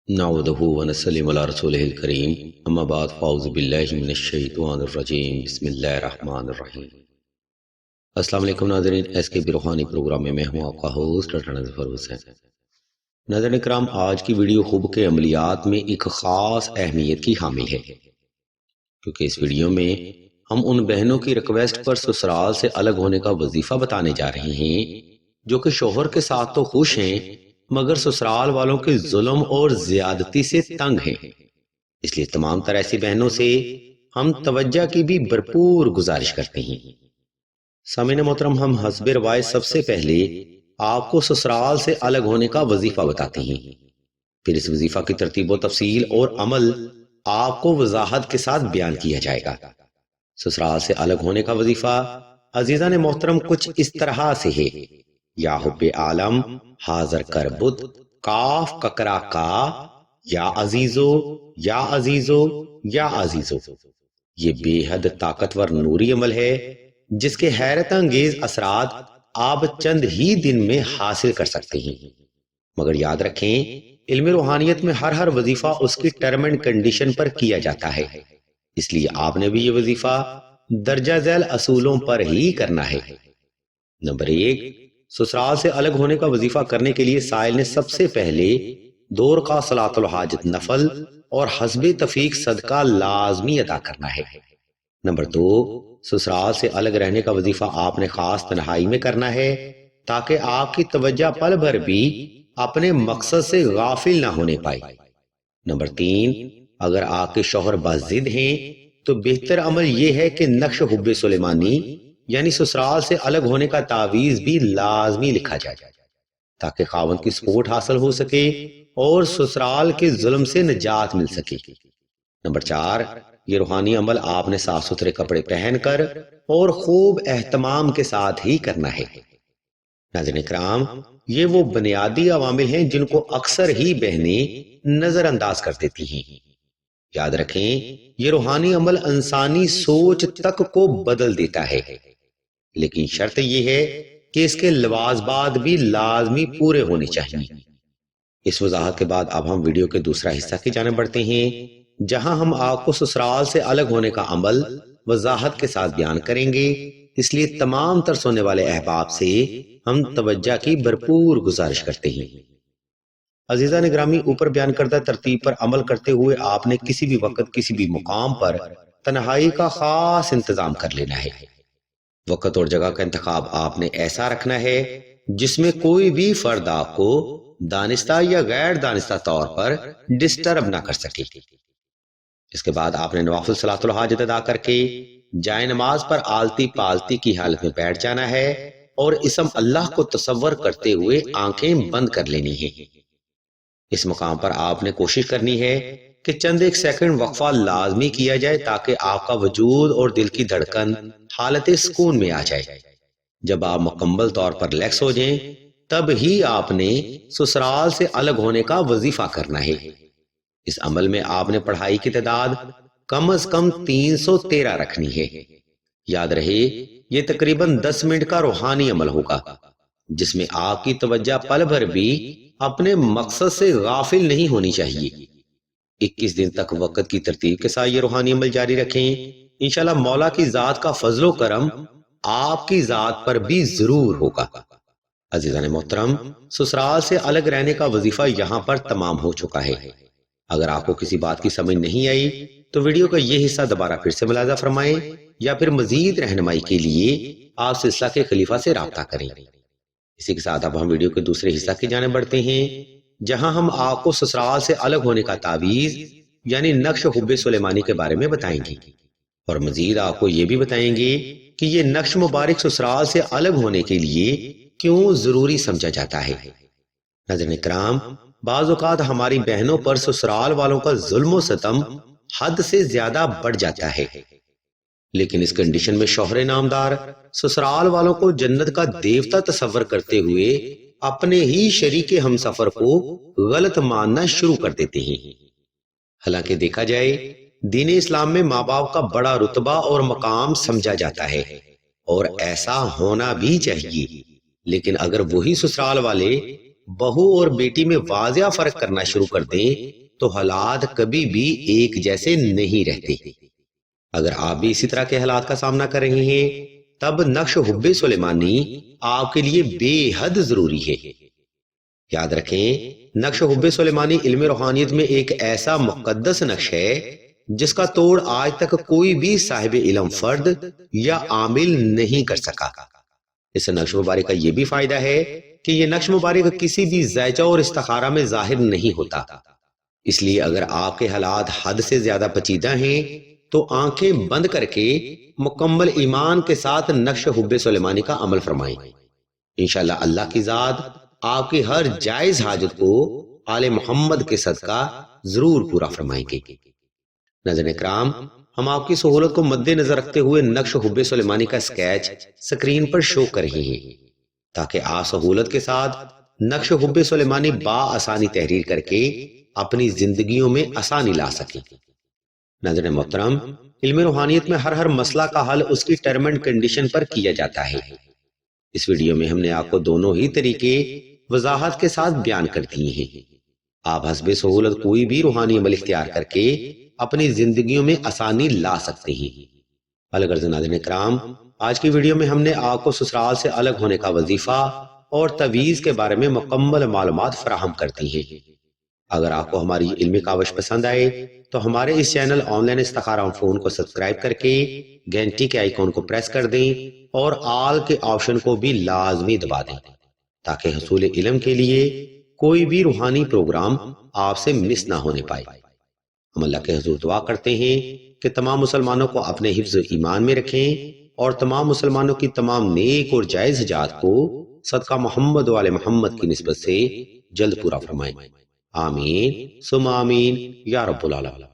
نعوذ ونسلم علی رسولہ الکریم اما بعد فاعوذ باللہ من الشیطان الرجیم بسم اللہ الرحمن الرحیم۔ السلام علیکم ناظرین، ایس کے بی روحانی پروگرام میں میں ہوں آپ کا ہوسٹ ڈاکٹر نذیر فروز ہے۔ ناظرین کرام، آج کی ویڈیو خوب کے عملیات میں ایک خاص اہمیت کی حامل ہے، کیونکہ اس ویڈیو میں ہم ان بہنوں کی ریکویسٹ پر سسرال سے الگ ہونے کا وظیفہ بتانے جا رہے ہیں جو کہ شوہر کے ساتھ تو خوش ہیں مگر سسرال والوں کے ظلم اور زیادتی سے تنگ ہیں۔ اس لیے تمام تر ایسی بہنوں سے ہم توجہ کی بھی بھرپور گزارش کرتے ہیں۔ سامعین محترم، ہم حسب روایت سب سے پہلے آپ کو سسرال سے الگ ہونے کا وظیفہ بتاتے ہیں، پھر اس وظیفہ کی ترتیب و تفصیل اور عمل آپ کو وضاحت کے ساتھ بیان کیا جائے گا۔ سسرال سے الگ ہونے کا وظیفہ عزیزان محترم کچھ اس طرح سے ہے: یا حب عالم حاضر کر بد کاف ککرا کا یا عزیزو یا عزیزو یا عزیزو۔ یہ بے حد طاقتور نوری عمل ہے جس کے حیرت انگیز اثرات آپ چند ہی دن میں حاصل کر سکتے ہیں، مگر یاد رکھیں علم روحانیت میں ہر وظیفہ اس کی ٹرم اینڈ کنڈیشن پر کیا جاتا ہے، اس لیے آپ نے بھی یہ وظیفہ درجہ ذیل اصولوں پر ہی کرنا ہے۔ نمبر 1، سسرال سے الگ ہونے کا وظیفہ کرنے کے لیے سائل نے سب سے پہلے 2 رکعت صلاۃ الحاجت نفل اور حسب تفیق صدقہ لازمی ادا کرنا ہے۔ نمبر 2، سسرال سے الگ رہنے کا وظیفہ آپ نے خاص تنہائی میں کرنا ہے تاکہ آپ کی توجہ پل بھر بھی اپنے مقصد سے غافل نہ ہونے پائے۔ نمبر 3، اگر آپ کے شوہر باضد ہیں تو بہتر عمل یہ ہے کہ نقش حب سلیمانی یعنی سسرال سے الگ ہونے کا تعویذ بھی لازمی لکھا جائے تاکہ خاوند کی سپورٹ حاصل ہو سکے اور سسرال کے ظلم سے نجات مل سکے۔ نمبر 4، یہ روحانی عمل آپ نے صاف ستھرے کپڑے پہن کر اور خوب اہتمام کے ساتھ ہی کرنا ہے۔ ناظرین کرام، یہ وہ بنیادی عوامل ہیں جن کو اکثر ہی بہنیں نظر انداز کر دیتی ہیں۔ یاد رکھیں یہ روحانی عمل انسانی سوچ تک کو بدل دیتا ہے، لیکن شرط یہ ہے کہ اس کے لوازمات بھی لازمی پورے ہونے چاہیے۔ اس وضاحت کے بعد اب ہم ویڈیو کے دوسرا حصہ کی جانب بڑھتے ہیں، جہاں ہم آپ کو سسرال سے الگ ہونے کا عمل وضاحت کے ساتھ بیان کریں گے، اس لیے تمام تر سننے والے احباب سے ہم توجہ کی بھرپور گزارش کرتے ہیں۔ عزیزان گرامی، اوپر بیان کردہ ترتیب پر عمل کرتے ہوئے آپ نے کسی بھی وقت کسی بھی مقام پر تنہائی کا خاص انتظام کر لینا ہے۔ وقت اور جگہ کا انتخاب آپ نے ایسا رکھنا ہے جس میں کوئی بھی فرد آپ کو دانستہ یا غیر دانستہ طور پر ڈسٹرب نہ کر سکے۔ اس کے بعد آپ نے نوافل صلاۃ الحاجت ادا کر کے جائے نماز پر آلتی پالتی کی حالت میں بیٹھ جانا ہے اور اسم اللہ کو تصور کرتے ہوئے آنکھیں بند کر لینی ہیں۔ اس مقام پر آپ نے کوشش کرنی ہے کہ چند ایک سیکنڈ وقفہ لازمی کیا جائے تاکہ آپ کا وجود اور دل کی دھڑکن حالت سکون میں آ جائے۔ جب آپ مکمل طور پر ریلیکس ہو جائیں تب ہی آپ نے سسرال سے الگ ہونے کا وظیفہ کرنا ہے۔ اس عمل میں آپ نے پڑھائی کی تعداد کم از کم 313 رکھنی ہے۔ یاد رہے یہ تقریباً 10 منٹ کا روحانی عمل ہوگا جس میں آپ کی توجہ پل بھر بھی اپنے مقصد سے غافل نہیں ہونی چاہیے۔ 21 دن تک وقت کی ترتیب کے ساتھ یہ روحانی عمل جاری رکھیں، انشاءاللہ مولا کی ذات کا فضل و کرم آپ کی ذات پر بھی ضرور ہوگا۔ عزیزان محترم، سسرال سے الگ رہنے کا وظیفہ یہاں پر تمام ہو چکا ہے۔ اگر آپ کو کسی بات کی سمجھ نہیں آئی تو ویڈیو کا یہ حصہ دوبارہ پھر سے ملاحظہ فرمائیں یا پھر مزید رہنمائی کے لیے آپ سلسلہ کے خلیفہ سے رابطہ کریں۔ اسی کے ساتھ اب ہم ویڈیو کے دوسرے حصہ کی جانب بڑھتے ہیں، جہاں ہم آپ کو سسرال سے الگ ہونے کا تعویذ یعنی نقش حب سلیمانی کے بارے میں بتائیں گے، اور مزید آپ کو یہ بھی بتائیں گے کہ یہ نقش مبارک سسرال سے الگ ہونے کے لیے کیوں ضروری سمجھا جاتا ہے۔ ناظرین کرام، بعض اوقات ہماری بہنوں پر سسرال والوں کا ظلم و ستم حد سے زیادہ بڑھ جاتا ہے، لیکن اس کنڈیشن میں شوہر نامدار سسرال والوں کو جنت کا دیوتا تصور کرتے ہوئے اپنے ہی شریک ہمسفر کو غلط ماننا شروع کر دیتے ہیں۔ حالانکہ دیکھا جائے دین اسلام میں ماں باپ کا بڑا رتبہ اور مقام سمجھا جاتا ہے اور ایسا ہونا بھی چاہیے، لیکن اگر وہی سسرال والے بہو اور بیٹی میں واضح فرق کرنا شروع کر دیں تو حالات کبھی بھی ایک جیسے نہیں رہتے۔ اگر آپ بھی اسی طرح کے حالات کا سامنا کر رہے ہیں تب نقش حب سلیمانی آپ کے لیے بے حد ضروری ہے۔ یاد رکھیں، نقش حب سلیمانی علم روحانیت میں ایک ایسا مقدس نقش ہے جس کا توڑ آج تک کوئی بھی صاحب علم فرد یا عامل نہیں کر سکا۔ اس نقش مبارک کا یہ بھی فائدہ ہے کہ یہ نقش مبارک کسی بھی ذائچہ اور استخارہ میں ظاہر نہیں ہوتا، اس لیے اگر آپ کے حالات حد سے زیادہ پیچیدہ ہیں تو آنکھیں بند کر کے مکمل ایمان کے ساتھ نقش حب سلیمانی کا عمل فرمائیں۔ انشاءاللہ اللہ کی ذات آپ کی ہر جائز حاجت کو آل محمد کے صدقہ ضرور پورا فرمائیں گے۔ ناظرین اکرام، ہم آپ کی سہولت کو مد نظر رکھتے ہوئے نقش حب سلیمانی کا اسکیچ سکرین پر شو کر رہے ہیں تاکہ آپ سہولت کے ساتھ نقش حب سلیمانی بآسانی تحریر کر کے اپنی زندگیوں میں آسانی لا سکیں۔ ناظرین محترم، علم روحانیت میں ہر مسئلہ کا حل اس کی ٹرم اینڈ کنڈیشن پر کیا جاتا ہے۔ اس ویڈیو میں ہم نے آپ کو دونوں ہی طریقے وضاحت کے ساتھ بیان کر دیے ہیں۔ آپ حسب سہولت کوئی بھی روحانی عمل اختیار کر کے اپنی زندگیوں میں آسانی لا سکتے ہیں۔ الغرض ناظرین اکرام، آج کی ویڈیو میں ہم نے آپ کو سسرال سے الگ ہونے کا وظیفہ اور تعویذ کے بارے میں مکمل معلومات فراہم کرتی ہیں۔ اگر آپ کو ہماری علمی کاوش پسند آئے تو ہمارے اس چینل آن لائن استخارہ فون کو سبسکرائب کر کے گھنٹی کے آئیکن کو پریس کر دیں اور آل کے آپشن کو بھی لازمی دبا دیں تاکہ حصول علم کے لیے کوئی بھی روحانی پروگرام آپ سے مس نہ ہونے پائے۔ ہم اللہ کے حضور دعا کرتے ہیں کہ تمام مسلمانوں کو اپنے حفظ ایمان میں رکھیں اور تمام مسلمانوں کی تمام نیک اور جائز حاجات کو صدقہ محمد و آل محمد کی نسبت سے جلد پورا فرمائیں۔ آمین ثم آمین یا رب العالمین۔